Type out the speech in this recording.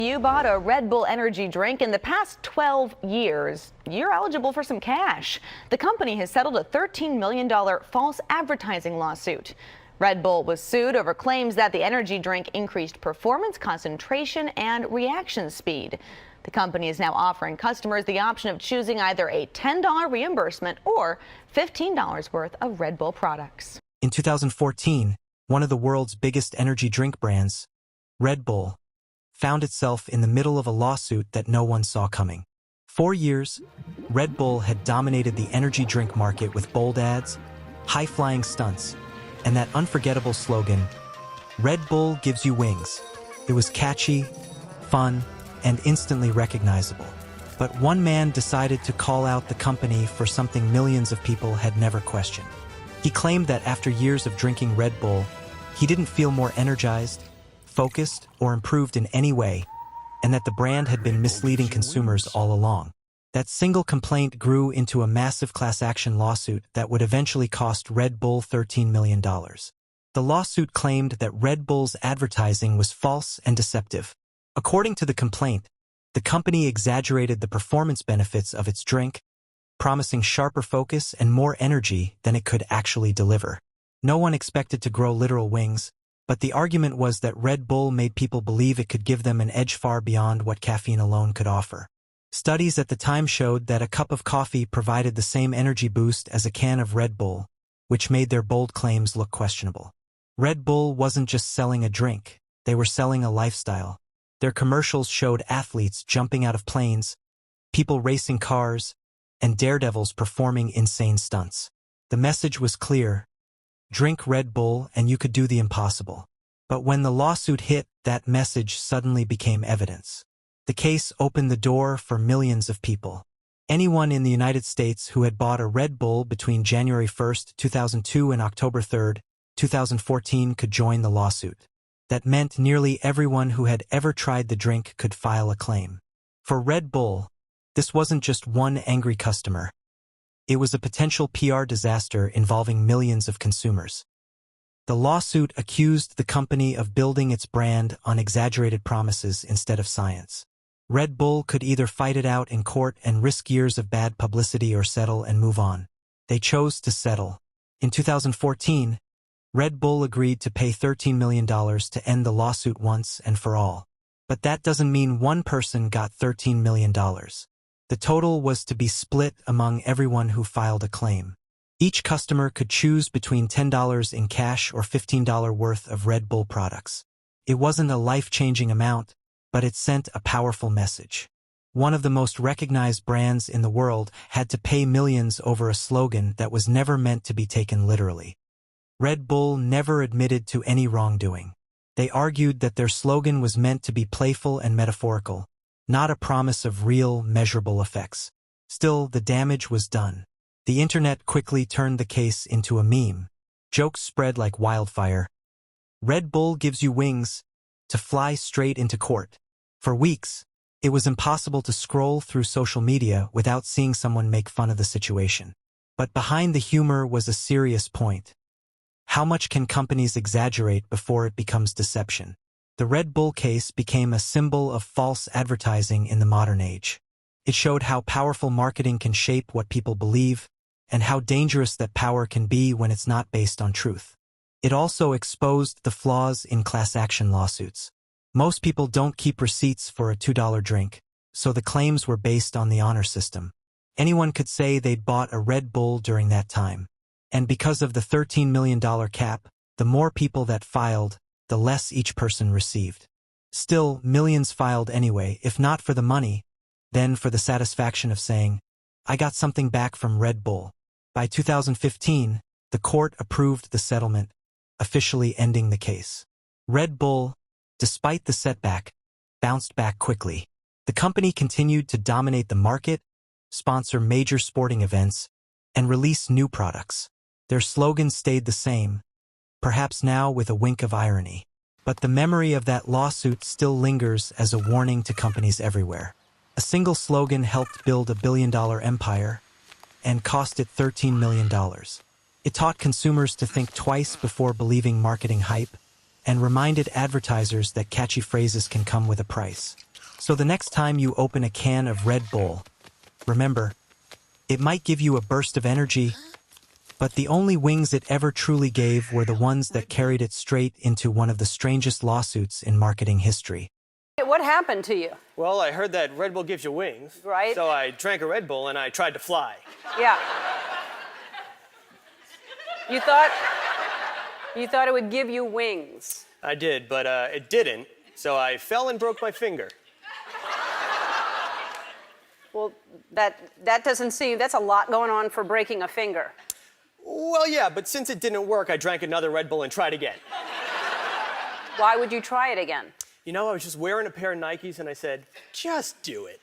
You bought a Red Bull energy drink in the past 12 years. You're eligible for some cash. The company has settled a $13 million false advertising lawsuit. Red Bull was sued over claims that the energy drink increased performance, concentration, and reaction speed. The company is now offering customers the option of choosing either a $10 reimbursement or $15 worth of Red Bull products. In 2014, one of the world's biggest energy drink brands, Red Bull, found itself in the middle of a lawsuit that no one saw coming. For years, Red Bull had dominated the energy drink market with bold ads, high-flying stunts, and that unforgettable slogan, "Red Bull gives you wings." It was catchy, fun, and instantly recognizable. But one man decided to call out the company for something millions of people had never questioned. He claimed that after years of drinking Red Bull, he didn't feel more energized, focused, or improved in any way, and that the brand had been misleading consumers all along. That single complaint grew into a massive class action lawsuit that would eventually cost Red Bull $13 million. The lawsuit claimed that Red Bull's advertising was false and deceptive. According to the complaint, the company exaggerated the performance benefits of its drink, promising sharper focus and more energy than it could actually deliver. No one expected to grow literal wings, but the argument was that Red Bull made people believe it could give them an edge far beyond what caffeine alone could offer. Studies at the time showed that a cup of coffee provided the same energy boost as a can of Red Bull, which made their bold claims look questionable. Red Bull wasn't just selling a drink, they were selling a lifestyle. Their commercials showed athletes jumping out of planes, people racing cars, and daredevils performing insane stunts. The message was clear: drink Red Bull and you could do the impossible. But when the lawsuit hit, that message suddenly became evidence. The case opened the door for millions of people. Anyone in the United States who had bought a Red Bull between January 1, 2002 and October 3, 2014 could join the lawsuit. That meant nearly everyone who had ever tried the drink could file a claim. For Red Bull, this wasn't just one angry customer. It was a potential PR disaster involving millions of consumers. The lawsuit accused the company of building its brand on exaggerated promises instead of science. Red Bull could either fight it out in court and risk years of bad publicity or settle and move on. They chose to settle. In 2014, Red Bull agreed to pay $13 million to end the lawsuit once and for all. But that doesn't mean one person got $13 million. The total was to be split among everyone who filed a claim. Each customer could choose between $10 in cash or $15 worth of Red Bull products. It wasn't a life-changing amount, but it sent a powerful message. One of the most recognized brands in the world had to pay millions over a slogan that was never meant to be taken literally. Red Bull never admitted to any wrongdoing. They argued that their slogan was meant to be playful and metaphorical, not a promise of real, measurable effects. Still, the damage was done. The internet quickly turned the case into a meme. Jokes spread like wildfire. Red Bull gives you wings to fly straight into court. For weeks, it was impossible to scroll through social media without seeing someone make fun of the situation. But behind the humor was a serious point. How much can companies exaggerate before it becomes deception? The Red Bull case became a symbol of false advertising in the modern age. It showed how powerful marketing can shape what people believe, and how dangerous that power can be when it's not based on truth. It also exposed the flaws in class action lawsuits. Most people don't keep receipts for a $2 drink, so the claims were based on the honor system. Anyone could say they'd bought a Red Bull during that time. And because of the $13 million cap, the more people that filed, the less each person received. Still, millions filed anyway, if not for the money, then for the satisfaction of saying, "I got something back from Red Bull." By 2015, the court approved the settlement, officially ending the case. Red Bull, despite the setback, bounced back quickly. The company continued to dominate the market, sponsor major sporting events, and release new products. Their slogan stayed the same, perhaps now with a wink of irony. But the memory of that lawsuit still lingers as a warning to companies everywhere. A single slogan helped build a billion-dollar empire and cost it $13 million. It taught consumers to think twice before believing marketing hype and reminded advertisers that catchy phrases can come with a price. So the next time you open a can of Red Bull, remember, it might give you a burst of energy, but the only wings it ever truly gave were the ones that carried it straight into one of the strangest lawsuits in marketing history. What happened to you? Well, I heard that Red Bull gives you wings. Right. So I drank a Red Bull and I tried to fly. Yeah. You thought it would give you wings. I did, but it didn't. So I fell and broke my finger. Well, that doesn't seem, that's a lot going on for breaking a finger. Well, yeah, but since it didn't work, I drank another Red Bull and tried again. Why would you try it again? You know, I was just wearing a pair of Nikes and I said, just do it.